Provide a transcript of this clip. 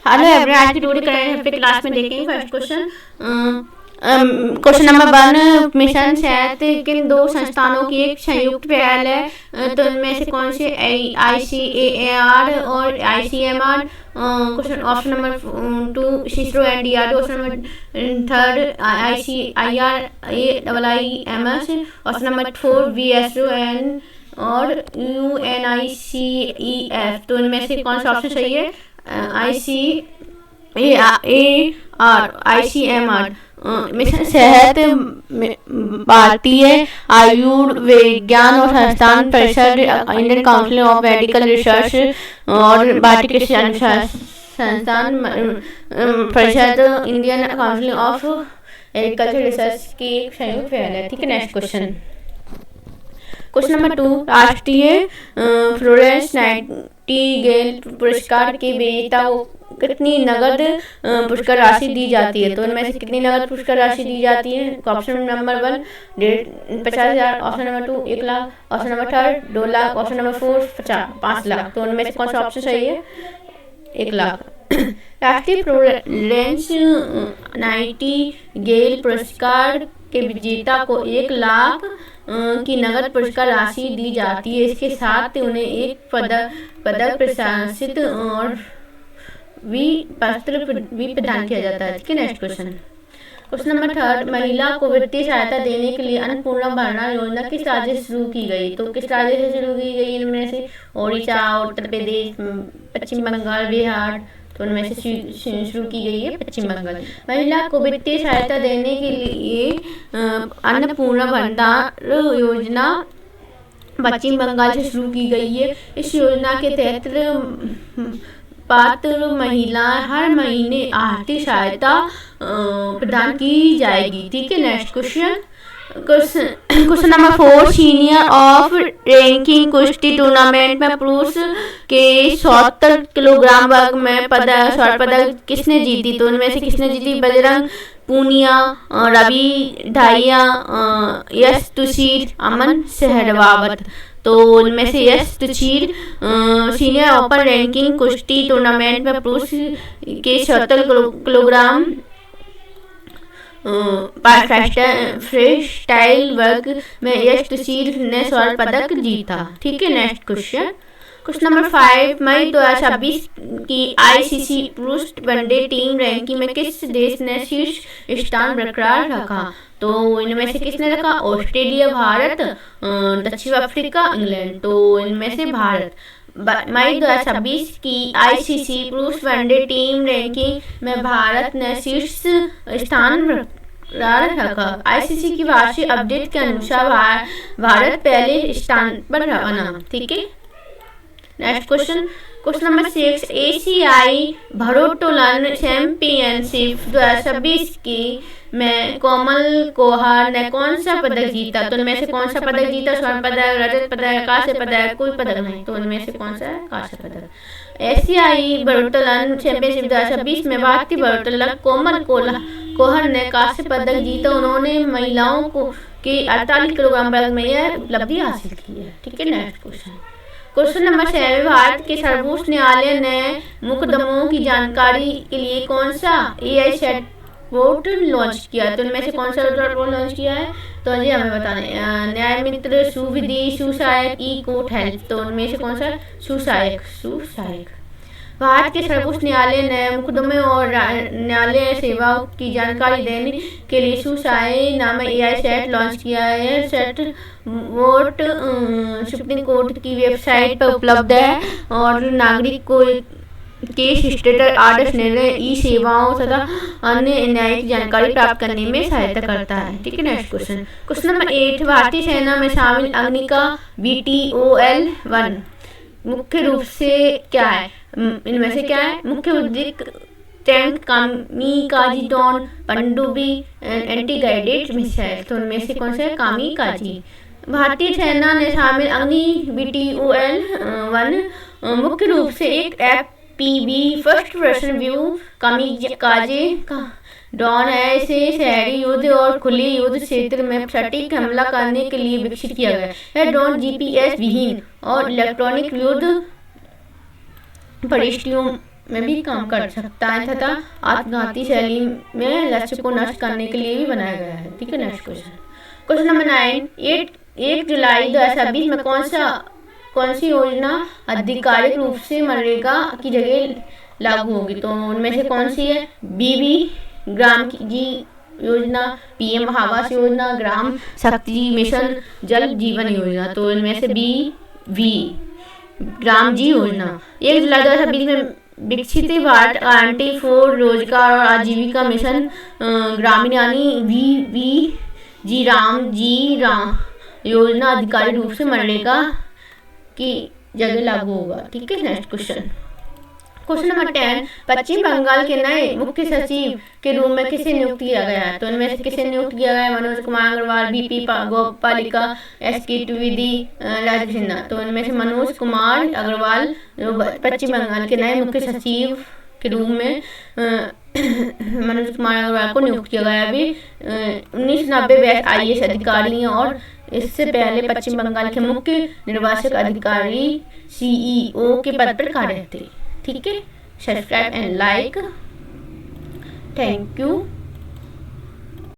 Hello everyone, आज की today current affair class में देखेंगे first question. Question number 1, mission शहद किन दो संस्थानों की एक संयुक्त पहल है? तो इनमें से कौन से? ICAR और ICMR। Question option number 2, ISRO and DRDO। Option number 3, ICIRAIIMS। Option number 4, VSRO and और UNICEF। तो इनमें से कौन सा ऑप्शन सही है? ICMR। मिशन शहद भारतीय आयुर्विज्ञान और संस्थान परिषद, Indian council of medical research और भारतीय कृषि संस्थान परिषद, Indian council of agriculture research की एक संयुक्त पहल है। ठीक है, नेक्स्ट क्वेश्चन। क्वेश्चन नंबर 2, राष्ट्रीय फ्लोरेंस नाइटिंगेल पुरस्कार के विजेता को कितनी नगद पुरस्कार राशि दी जाती है? तो इनमें से कितनी नगद पुरस्कार राशि दी जाती है? Option number 1, 50,000। Option number 2, 1 lakh. Option number 3, 2 lakh. Option number 4, 5 lakh. तो इनमें से कौन सा ऑप्शन सही है? 1 लाख। राष्ट्रीय फ्लोरेंस नाइटिंगेल पुरस्कार के विजेता को 1 लाख की नगद पुरस्कार राशि दी जाती है। इसके साथ उन्हें एक पदक प्रशासित और पत्र भी प्रदान किया जाता है। ठीक है, नेक्स्ट क्वेश्चन। क्वेश्चन नंबर 3, महिला को वित्तीय सहायता देने के लिए अन्नपूर्णा भंडार योजना किस राज्य से शुरू की गई? तो किस राज्य से शुरू की गई? इनमें से ओडिशा, उत्तर प्रदेश, पश्चिम बंगाल, बिहार। तो उनमें से शुरू की गई है पश्चिम बंगाल। महिला को वित्तीय सहायता देने के लिए अन्नपूर्णा भंडार योजना पश्चिम बंगाल से शुरू की गई है। इस योजना के तहत पात्र महिलाएं हर महीने आर्थिक सहायता प्रदान की जाएगी। ठीक है, next question. Question number 4, senior of ranking कुश्ती टूर्नामेंट में पुरुष के 70 किलोग्राम वर्ग में स्वर्ण पदक किसने जीती? तो इनमें से किसने जीती? बजरंग पूनिया, रवि धाहिया, यश तुषार, अमन सहरवावत। तो उनमें से यश तुषार सीनियर ओपन रैंकिंग कुश्ती टूर्नामेंट में पुरुष के 70 किलोग्राम फ्री स्टाइल वर्ग में यश तुषार ने स्वर्ण पदक जीता। ठीक है, नेक्स्ट क्वेश्चन। क्वेश्चन नंबर 5, मई 2026 की ICC पुरुष वनडे टीम रैंकिंग में किस देश ने शीर्ष स्थान बरकरार रखा? तो इनमें से किसने रखा? ऑस्ट्रेलिया, भारत, दक्षिण अफ्रीका, इंग्लैंड। तो इनमें से भारत। मई 2026 की ICC पुरुष वनडे टीम रैंकिंग में भारत ने शीर्ष स्थान रखा। ICC की वार्षिक अपडेट के अनुसार भारत पहले स्थान पर बना। ठीक है, next question. Question number 6, ACI भारोत्तोलन चैंपियनशिप 2026 की में कोमल कोहर ने कौन सा पदक जीता? तो इनमें से कौन सा पदक जीता? स्वर्ण पदक, रजत पदक, कांस्य पदक, कोई पदक नहीं। तो इनमें से कौन सा है? कांस्य पदक। ACI भारोत्तोलन चैंपियनशिप 2026 में भारतीय भारोत्तोलक कोमल कोहर ने कांस्य पदक जीता। उन्होंने महिलाओं को के 48 किलोग्राम वर्ग में यह उपलब्धि हासिल की है। ठीक है, next question. Question number 7, Bharat के सर्वोच्च न्यायालय ने मुकदमों की जानकारी के लिए कौन सा AI चैटबॉट लॉन्च किया? तो इनमें से कौन सा चैटबॉट लॉन्च किया है? तो अजय हमें बताने। न्याय मित्र, सुविधि, सुसहायक, ई-कोर्ट हेल्प। तो उनमें से कौन सा? सुसहायक। भारत के सर्वोच्च न्यायालय ने मुकदमे और न्यायालय सेवाओं की जानकारी देने के लिए सुसहाय नामक AI चैट लॉन्च किया है। चैट बोट सुप्रीम कोर्ट की वेबसाइट पर उपलब्ध है और नागरिक को केस स्टेटस, आदेश, निर्णय, ई-सेवाओं तथा अन्य न्यायिक जानकारी प्राप्त करने में सहायता करता है। ठीक है, नेक्स्ट क्वेश्चन। क्वेश्चन नंबर 8, भारतीय सेना में शामिल अग्निका VTOL-1 मुख्य रूप से क्या है? इनमें से क्या है? मुख्य उद्देश्य टैंक, कामिकाजी ड्रोन, पनडुब्बी, एंटी गाइडेड मिसाइल। तो उनमें से कौन सा है? कामिकाजी। भारतीय सेना ने शामिल अग्नि VTOL-1 मुख्य रूप से एक FPV first person view kamikaze drone है। इसे शहरी युद्ध और खुले युद्ध क्षेत्र में सटीक हमला करने के लिए विकसित किया गया है। यह ड्रोन GPS विहीन और इलेक्ट्रॉनिक युद्ध परिस्थितियों में भी काम कर सकता है तथा आत्मघाती शैली में लक्ष्य को नष्ट करने के लिए भी बनाया गया है। ठीक है, नेक्स्ट क्वेश्चन। क्वेश्चन नंबर 9, 1 जुलाई 2020 में कौन सी योजना आधिकारिक रूप से मनरेगा की जगह लागू होगी? तो उनमें से कौन सी है? बीबी ग्राम जी योजना, पीएम आवास योजना, ग्राम शक्ति मिशन, जल जीवन योजना। तो इनमें से वी ग्राम जी योजना 1 जुलाई 2020 में विकसित भारत गारंटी फॉर रोजगार और आजीविका मिशन ग्रामीण यानी वी राम योजना आधिकारिक रूप से मनरेगा की जगह लागू होगा। ठीक है, नेक्स्ट क्वेश्चन। क्वेश्चन नंबर 10, पश्चिम बंगाल के नए मुख्य सचिव के रूप में किसे नियुक्त किया गया है? तो इनमें से किसे नियुक्त किया गया है? Manoj Kumar Agarwal, BP Gopalika, SK Dwivedi, Rajeev Sinha. तो इनमें से मनोज कुमार अग्रवाल पश्चिम बंगाल के नए मुख्य सचिव के रूप में मनोज कुमार अग्रवाल को नियुक्त किया गया। अभी 1990 बैच IAS अधिकारी हैं और इससे पहले पश्चिम बंगाल के मुख्य निर्वाचक अधिकारी CEO के पद पर कार्यरत थे। ठीक है, subscribe and like. Thank you.